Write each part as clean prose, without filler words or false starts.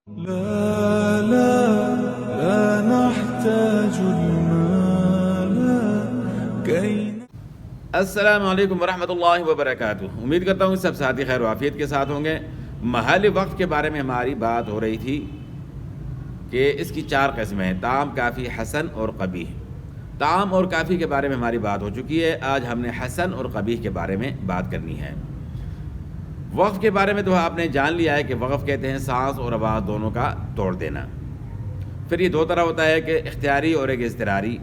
لا لا لا نحتاج المال كي السلام علیکم ورحمۃ اللہ وبرکاتہ۔ امید کرتا ہوں سب ساتھی خیر و عافیت کے ساتھ ہوں گے۔ محل وقف کے بارے میں ہماری بات ہو رہی تھی کہ اس کی 4 قسمیں ہیں: تام، کافی، حسن اور قبیح۔ تام اور کافی کے بارے میں ہماری بات ہو چکی ہے، آج ہم نے حسن اور قبیح کے بارے میں بات کرنی ہے۔ وقف کے بارے میں تو آپ نے جان لیا ہے کہ وقف کہتے ہیں سانس اور آواز دونوں کا توڑ دینا۔ پھر یہ 2 طرح ہوتا ہے کہ اختیاری اور ایک اضطراری۔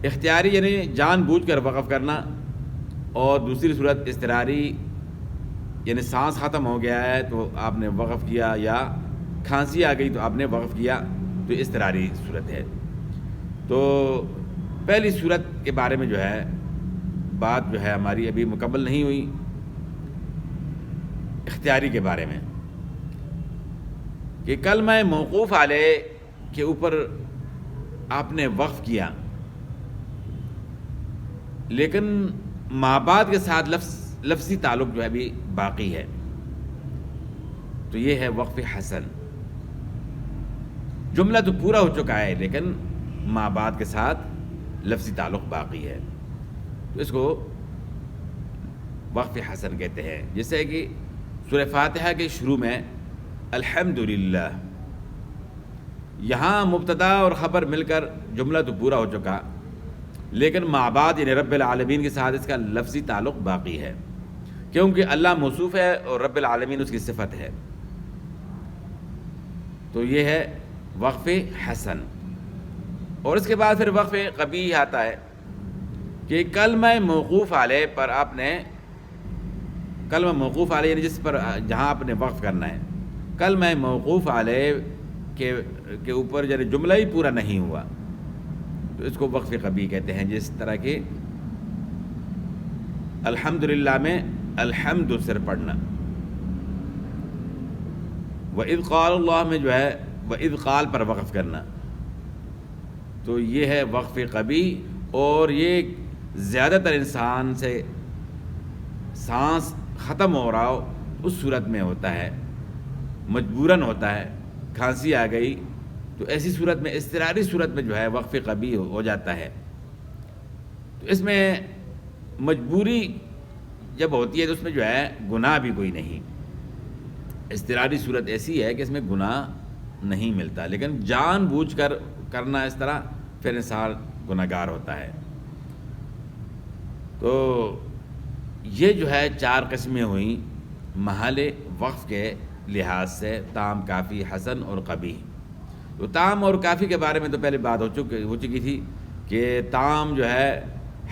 اختیاری یعنی جان بوجھ کر وقف کرنا، اور دوسری صورت اضطراری یعنی سانس ختم ہو گیا ہے تو آپ نے وقف کیا، یا کھانسی آ گئی تو آپ نے وقف کیا، تو اضطراری صورت ہے۔ تو پہلی صورت کے بارے میں جو ہے بات جو ہے ہماری ابھی مکمل نہیں ہوئی، اختیاری کے بارے میں، کہ کلمہ موقوف علیہ کے اوپر آپ نے وقف کیا لیکن ماں باپ کے ساتھ لفظی تعلق جو ہے ابھی باقی ہے، تو یہ ہے وقف حسن۔ جملہ تو پورا ہو چکا ہے لیکن ماں باپ کے ساتھ لفظی تعلق باقی ہے، تو اس کو وقف حسن کہتے ہیں۔ جیسے کہ سورہ فاتحہ کے شروع میں الحمدللہ، یہاں مبتدا اور خبر مل کر جملہ تو پورا ہو چکا لیکن معباد یعنی رب العالمین کے ساتھ اس کا لفظی تعلق باقی ہے، کیونکہ اللہ موصوف ہے اور رب العالمین اس کی صفت ہے، تو یہ ہے وقف حسن۔ اور اس کے بعد پھر وقف قبیح آتا ہے کہ کلمہ موقوف علیہ پر آپ نے، کلمہ موقوف علیہ یعنی جس پر جہاں آپ نے وقف کرنا ہے، کلمہ موقوف علیہ کے اوپر یعنی جملہ ہی پورا نہیں ہوا تو اس کو وقف قبیح کہتے ہیں۔ جس طرح کہ الحمدللہ میں الحمد سر پڑھنا، وَإِذْ قَالَ اللہ میں جو ہے وَإِذْ قال پر وقف کرنا، تو یہ ہے وقف قبیح۔ اور یہ زیادہ تر انسان سے سانس ختم ہو رہا ہو اس صورت میں ہوتا ہے، مجبوراً ہوتا ہے، کھانسی آ گئی تو ایسی صورت میں، اضطراری صورت میں جو ہے وقف قبیح ہو جاتا ہے۔ تو اس میں مجبوری جب ہوتی ہے تو اس میں جو ہے گناہ بھی کوئی نہیں۔ اضطراری صورت ایسی ہے کہ اس میں گناہ نہیں ملتا، لیکن جان بوجھ کر کرنا اس طرح پھر انسان گناہ گار ہوتا ہے۔ تو یہ جو ہے 4 قسمیں ہوئیں محل وقف کے لحاظ سے: تام، کافی، حسن اور قبیح۔ تو تام اور کافی کے بارے میں تو پہلے بات ہو چکی تھی کہ تام جو ہے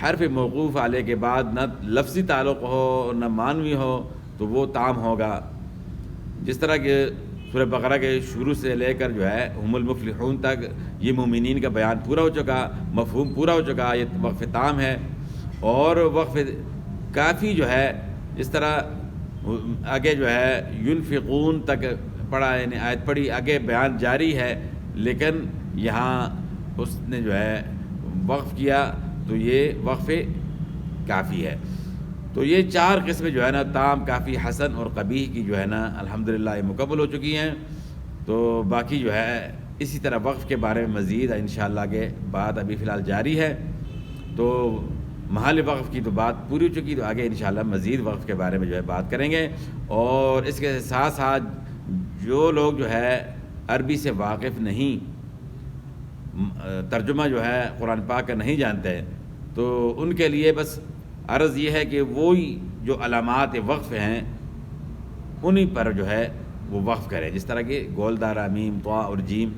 حرف موقوف علیہ کے بعد نہ لفظی تعلق ہو نہ معنوی ہو تو وہ تام ہوگا، جس طرح کہ سورہ بقرہ کے شروع سے لے کر جو ہے ہم المفلحون تک یہ مومنین کا بیان پورا ہو چکا، مفہوم پورا ہو چکا، یہ وقف تام ہے۔ اور وقف کافی جو ہے جس طرح آگے جو ہے ينفقون تک پڑھا، یعنی آیت پڑھی، آگے بیان جاری ہے لیکن یہاں اس نے جو ہے وقف کیا تو یہ وقف کافی ہے۔ تو یہ 4 قسمیں جو ہے نا تام، کافی، حسن اور قبیح کی جو ہے نا الحمدللہ یہ مکمل ہو چکی ہیں۔ تو باقی جو ہے اسی طرح وقف کے بارے میں مزید انشاءاللہ آگے بات ابھی فی الحال جاری ہے۔ تو محل وقف کی تو بات پوری ہو چکی، تو آگے انشاءاللہ مزید وقف کے بارے میں جو ہے بات کریں گے۔ اور اس کے ساتھ ساتھ جو لوگ جو ہے عربی سے واقف نہیں، ترجمہ جو ہے قرآن پاک کا نہیں جانتے، تو ان کے لیے بس عرض یہ ہے کہ وہی جو علامات وقف ہیں انہی پر جو ہے وہ وقف کریں، جس طرح کہ گولدارہ، میم، طا اور جیم،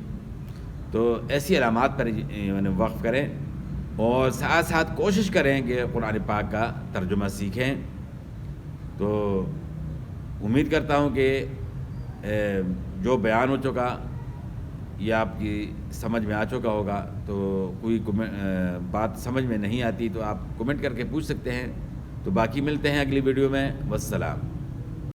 تو ایسی علامات پر یعنی وقف کریں، اور ساتھ ساتھ کوشش کریں کہ قرآن پاک کا ترجمہ سیکھیں۔ تو امید کرتا ہوں کہ جو بیان ہو چکا یہ آپ کی سمجھ میں آ چکا ہوگا۔ تو کوئی بات سمجھ میں نہیں آتی تو آپ کمنٹ کر کے پوچھ سکتے ہیں۔ تو باقی ملتے ہیں اگلی ویڈیو میں، والسلام۔